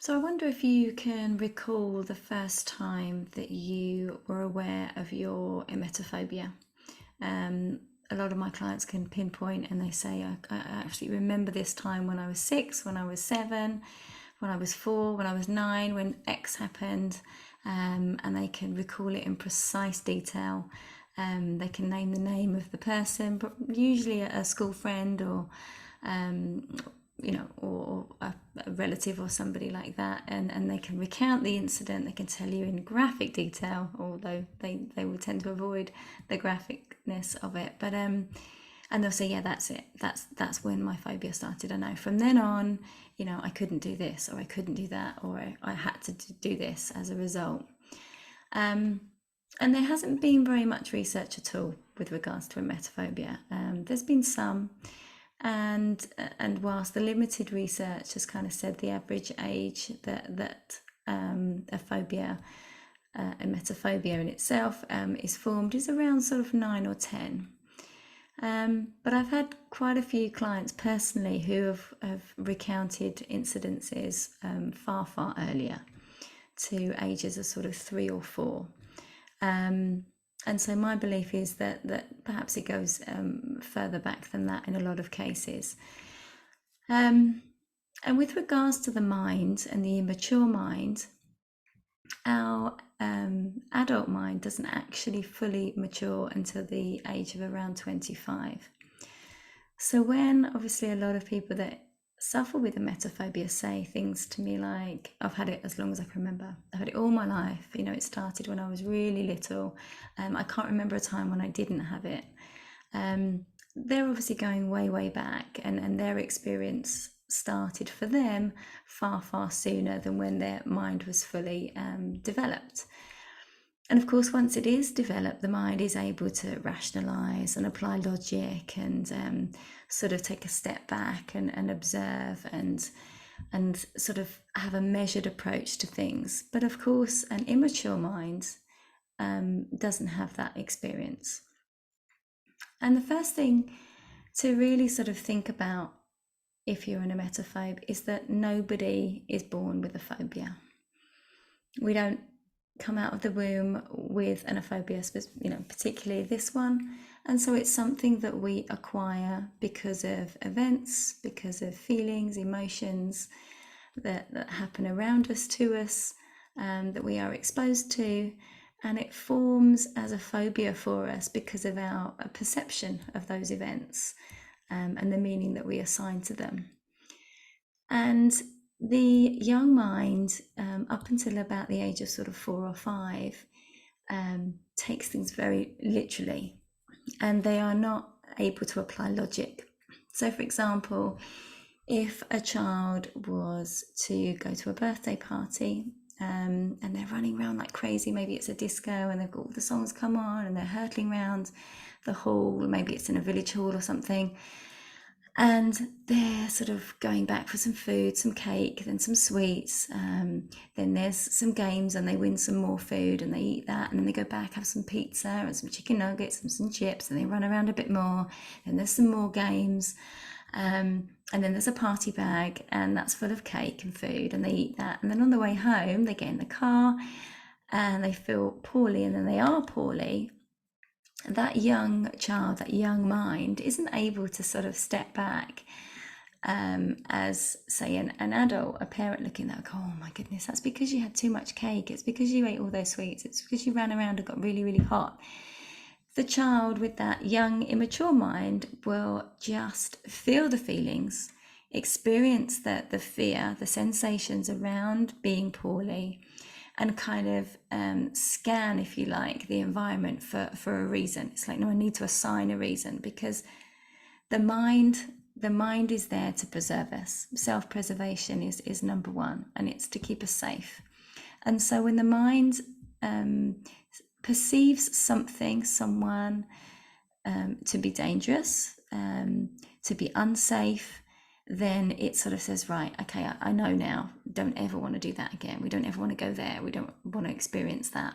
So I wonder if you can recall the first time that you were aware of your emetophobia. A lot of my clients can pinpoint and they say, I actually remember this time when I was 6, when I was 7, when I was 4, when I was 9, when X happened, and they can recall it in precise detail. They can name the name of the person, but usually a school friend or or a relative or somebody like that, and they can recount the incident. They can tell you in graphic detail, although they will tend to avoid the graphicness of it. But and they'll say, yeah, that's it. That's when my phobia started. I know from then on, I couldn't do this, or I couldn't do that, or I had to do this as a result. And there hasn't been very much research at all with regards to emetophobia. There's been some. And whilst the limited research has kind of said the average age that a phobia, emetophobia in itself is formed is around sort of 9 or 10. But I've had quite a few clients personally who have recounted incidences far earlier, to ages of sort of 3 or 4. And so my belief is that perhaps it goes further back than that in a lot of cases. And with regards to the mind and the immature mind, our adult mind doesn't actually fully mature until the age of around 25. So when obviously a lot of people that suffer with emetophobia say things to me like, I've had it as long as I can remember. I've had it all my life. It started when I was really little. I can't remember a time when I didn't have it. They're obviously going way back, and their experience started for them far sooner than when their mind was fully developed. And of course, once it is developed, the mind is able to rationalize and apply logic and sort of take a step back and observe and sort of have a measured approach to things. But of course, an immature mind doesn't have that experience. And the first thing to really sort of think about if you're an emetophobe is that nobody is born with a phobia. We don't come out of the womb with an phobia, particularly this one. And so it's something that we acquire because of events, because of feelings, emotions that happen around us, to us, that we are exposed to. And it forms as a phobia for us because of our perception of those events and the meaning that we assign to them. And the young mind, up until about the age of sort of 4 or 5, takes things very literally, and they are not able to apply logic. So, for example, if a child was to go to a birthday party and they're running around like crazy, maybe it's a disco and they've got all the songs come on and they're hurtling around the hall, maybe it's in a village hall or something, and they're sort of going back for some food, some cake, then some sweets, then there's some games and they win some more food and they eat that, and then they go back, have some pizza and some chicken nuggets and some chips, and they run around a bit more, and there's some more games, and then there's a party bag and that's full of cake and food, and they eat that, and then on the way home they get in the car and they feel poorly, and then they are poorly. That young child, that young mind isn't able to sort of step back as, say, an adult, a parent looking at, oh my goodness, that's because you had too much cake, it's because you ate all those sweets, it's because you ran around and got really hot. The child with that young, immature mind will just feel the feelings, experience the fear, the sensations around being poorly, and kind of scan, if you like, the environment for a reason. It's like, no, I need to assign a reason, because the mind is there to preserve us. Self-preservation is number one, and it's to keep us safe. And so when the mind perceives something, someone, to be dangerous, to be unsafe, then it sort of says, right, okay, I know now, don't ever want to do that again. We don't ever want to go there. We don't want to experience that.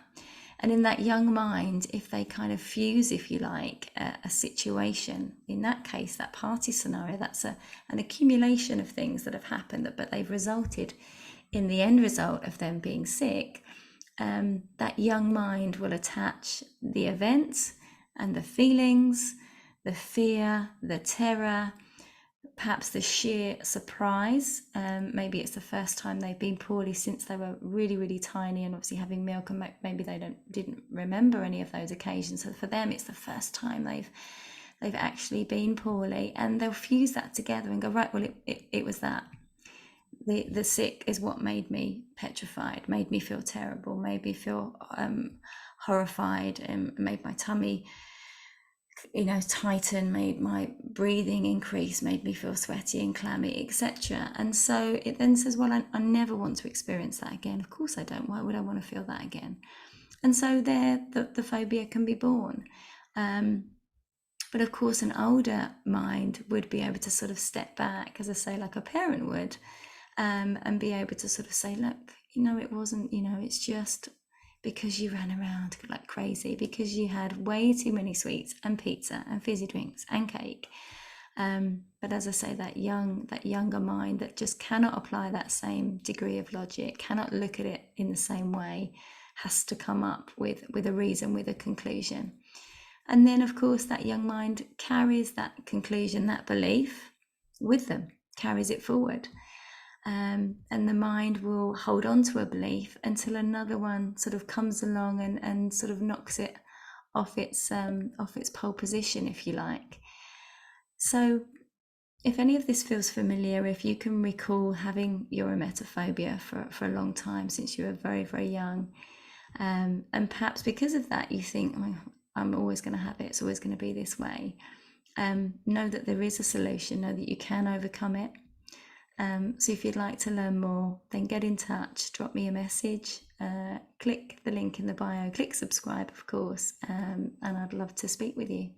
And in that young mind, if they kind of fuse, if you like, a situation, in that case, that party scenario, that's an accumulation of things that have happened, but they've resulted in the end result of them being sick, that young mind will attach the events and the feelings, the fear, the terror, perhaps the sheer surprise. Maybe it's the first time they've been poorly since they were really, really tiny, and obviously having milk, and maybe they didn't remember any of those occasions. So for them, it's the first time they've actually been poorly, and they'll fuse that together and go, right, well, it was that. The sick is what made me petrified, made me feel terrible, made me feel horrified, and made my tummy tighten, made my breathing increase, made me feel sweaty and clammy, etc. And so it then says, well, I never want to experience that again. Of course I don't. Why would I want to feel that again? And so there, the phobia can be born. But of course, an older mind would be able to sort of step back, as I say, like a parent would, and be able to sort of say, look, it wasn't, it's just because you ran around like crazy, because you had way too many sweets and pizza and fizzy drinks and cake. But as I say, that younger mind that just cannot apply that same degree of logic, cannot look at it in the same way, has to come up with a reason, with a conclusion. And then, of course, that young mind carries that conclusion, that belief with them, carries it forward. And the mind will hold on to a belief until another one sort of comes along and sort of knocks it off its pole position, if you like. So if any of this feels familiar, if you can recall having your emetophobia for a long time, since you were very, very young, and perhaps because of that you think, oh, I'm always going to have it, it's always going to be this way, know that there is a solution, know that you can overcome it. So if you'd like to learn more, then get in touch, drop me a message, click the link in the bio, click subscribe, of course, and I'd love to speak with you.